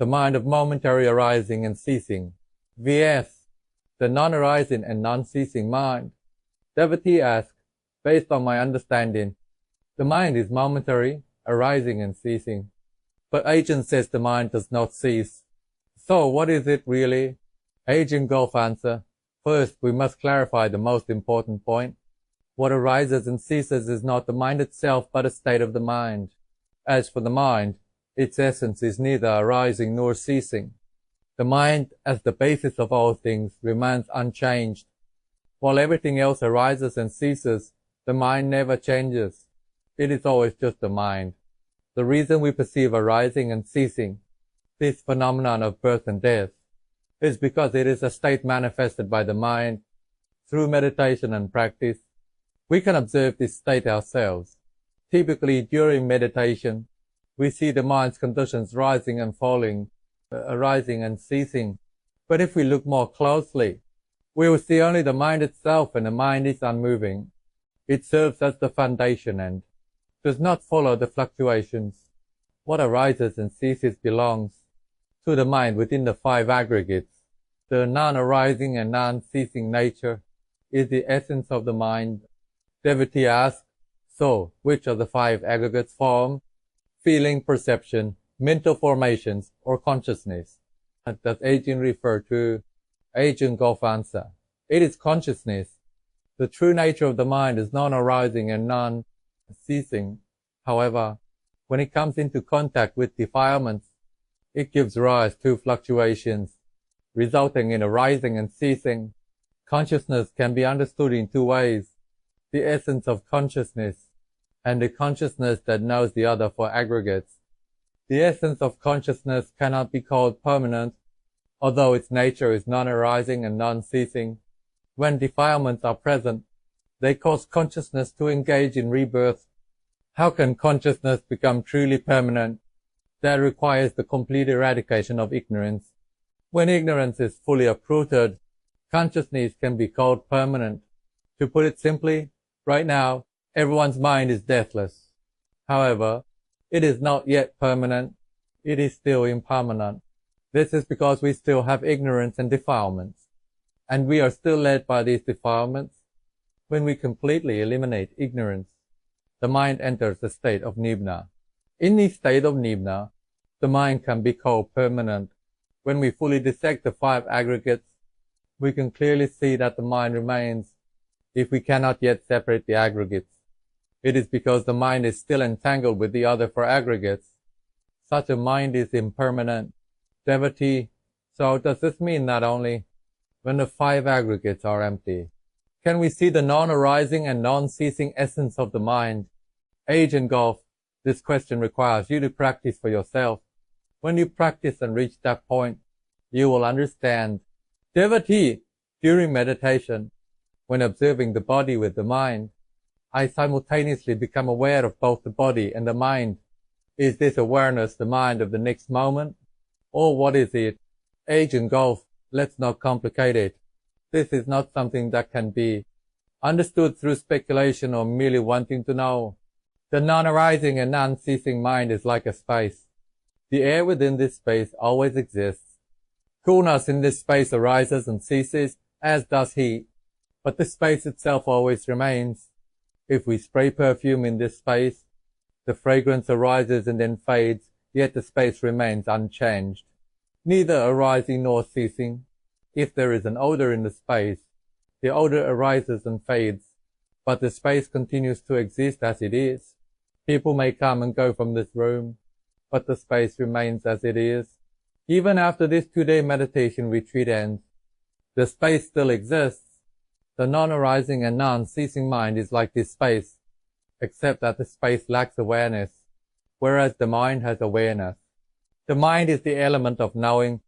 the mind of momentary arising and ceasing, vs. the non-arising and non-ceasing mind. Devotee asks, based on my understanding, the mind is momentary, arising and ceasing. But Ajahn says the mind does not cease. So what is it really? Ajahn Golf answer, first we must clarify the most important point. What arises and ceases is not the mind itself but a state of the mind. As for the mind, its essence is neither arising nor ceasing. The mind, as the basis of all things, remains unchanged. While everything else arises and ceases, the mind never changes. It is always just the mind. The reason we perceive arising and ceasing, this phenomenon of birth and death, is because it is a state manifested by the mind. Through meditation and practice, we can observe this state ourselves. Typically, during meditation, we see the mind's conditions rising and falling, arising and ceasing. But if we look more closely, we will see only the mind itself, and the mind is unmoving. It serves as the foundation and does not follow the fluctuations. What arises and ceases belongs to the mind within the five aggregates. The non-arising and non-ceasing nature is the essence of the mind. Devotee asks, so which of the five aggregates form feeling, perception, mental formations, or consciousness? Does Ajahn refer to? Ajahn Golf answer, it is consciousness. The true nature of the mind is non-arising and non-ceasing. However, when it comes into contact with defilements, it gives rise to fluctuations, resulting in arising and ceasing. Consciousness can be understood in two ways: the essence of consciousness and the consciousness that knows the other for aggregates. The essence of consciousness cannot be called permanent, although its nature is non-arising and non-ceasing. When defilements are present, they cause consciousness to engage in rebirth. How can consciousness become truly permanent? That requires the complete eradication of ignorance. When ignorance is fully uprooted, consciousness can be called permanent. To put it simply, right now, everyone's mind is deathless. However, it is not yet permanent. It is still impermanent. This is because we still have ignorance and defilements, and we are still led by these defilements. When we completely eliminate ignorance, the mind enters a state of nibbana. In this state of nibbana, the mind can be called permanent. When we fully dissect the five aggregates, we can clearly see that the mind remains, if we cannot yet separate the aggregates. It is because the mind is still entangled with the other four aggregates. Such a mind is impermanent. Devotee, so does this mean that only when the five aggregates are empty can we see the non-arising and non-ceasing essence of the mind? Ajahn Golf, this question requires you to practice for yourself. When you practice and reach that point, you will understand. Devotee, during meditation, when observing the body with the mind, I simultaneously become aware of both the body and the mind. Is this awareness the mind of the next moment? Or what is it? Ajahn Golf, let's not complicate it. This is not something that can be understood through speculation or merely wanting to know. The non-arising and non-ceasing mind is like a space. The air within this space always exists. Coolness in this space arises and ceases, as does heat, but the space itself always remains. If we spray perfume in this space, the fragrance arises and then fades, yet the space remains unchanged, neither arising nor ceasing. If there is an odor in the space, the odor arises and fades, but the space continues to exist as it is. People may come and go from this room, but the space remains as it is. Even after this 2-day meditation retreat ends, the space still exists. The non-arising and non-ceasing mind is like this space, except that the space lacks awareness, whereas the mind has awareness. The mind is the element of knowing.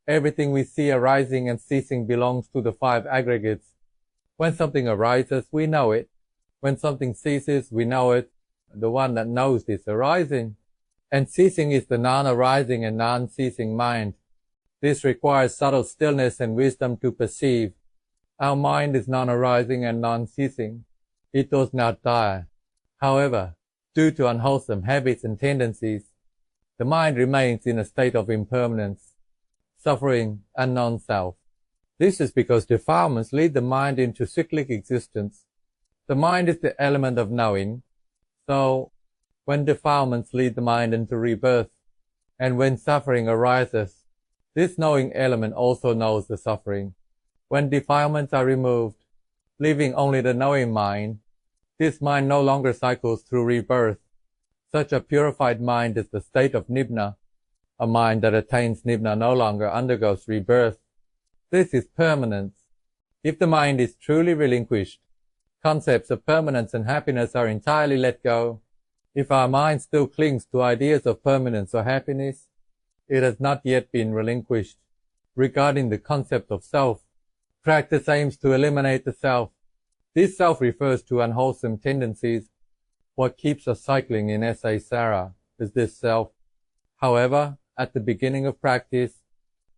Everything we see arising and ceasing belongs to the five aggregates. When something arises, we know it. When something ceases, we know it. The one that knows this arising and ceasing is the non-arising and non-ceasing mind. This requires subtle stillness and wisdom to perceive. Our mind is non-arising and non-ceasing. It does not die. However, due to unwholesome habits and tendencies, the mind remains in a state of impermanence, suffering, and non-self. This is because defilements lead the mind into cyclic existence. The mind is the element of knowing, so when defilements lead the mind into rebirth, and when suffering arises, this knowing element also knows the suffering. When defilements are removed, leaving only the knowing mind, this mind no longer cycles through rebirth. Such a purified mind is the state of nibbana. A mind that attains nibbana no longer undergoes rebirth. This is permanence. If the mind is truly relinquished, concepts of permanence and happiness are entirely let go. If our mind still clings to ideas of permanence or happiness, it has not yet been relinquished. Regarding the concept of self, practice aims to eliminate the self. This self refers to unwholesome tendencies. What keeps us cycling in samsara is this self. However, at the beginning of practice,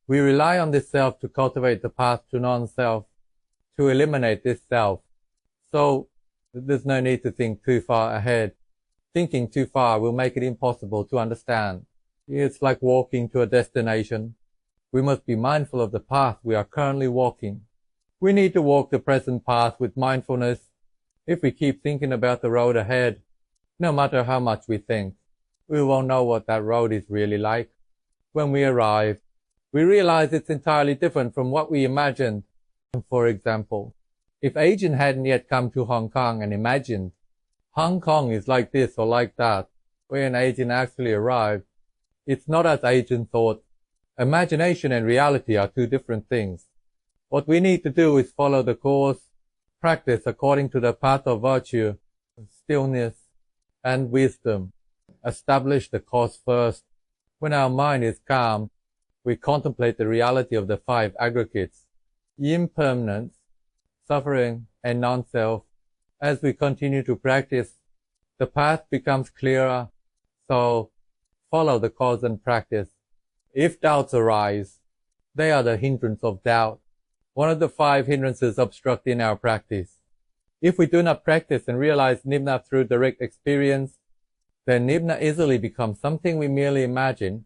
we rely on this self to cultivate the path to non-self, to eliminate this self. So, there's no need to think too far ahead. Thinking too far will make it impossible to understand. It's like walking to a destination. We must be mindful of the path we are currently walking. We need to walk the present path with mindfulness. If we keep thinking about the road ahead, no matter how much we think, we won't know what that road is really like. When we arrive, we realize it's entirely different from what we imagined. For example, if Ajahn hadn't yet come to Hong Kong and imagined, Hong Kong is like this or like that, when Ajahn actually arrived, it's not as Ajahn thought. Imagination and reality are two different things. What we need to do is follow the course, practice according to the path of virtue, stillness, and wisdom. Establish the cause first. When our mind is calm, we contemplate the reality of the five aggregates, impermanence, suffering, and non-self. As we continue to practice, the path becomes clearer, so follow the cause and practice. If doubts arise, they are the hindrance of doubt, one of the five hindrances obstructing our practice. If we do not practice and realize nibbana through direct experience, then nibbana easily becomes something we merely imagine.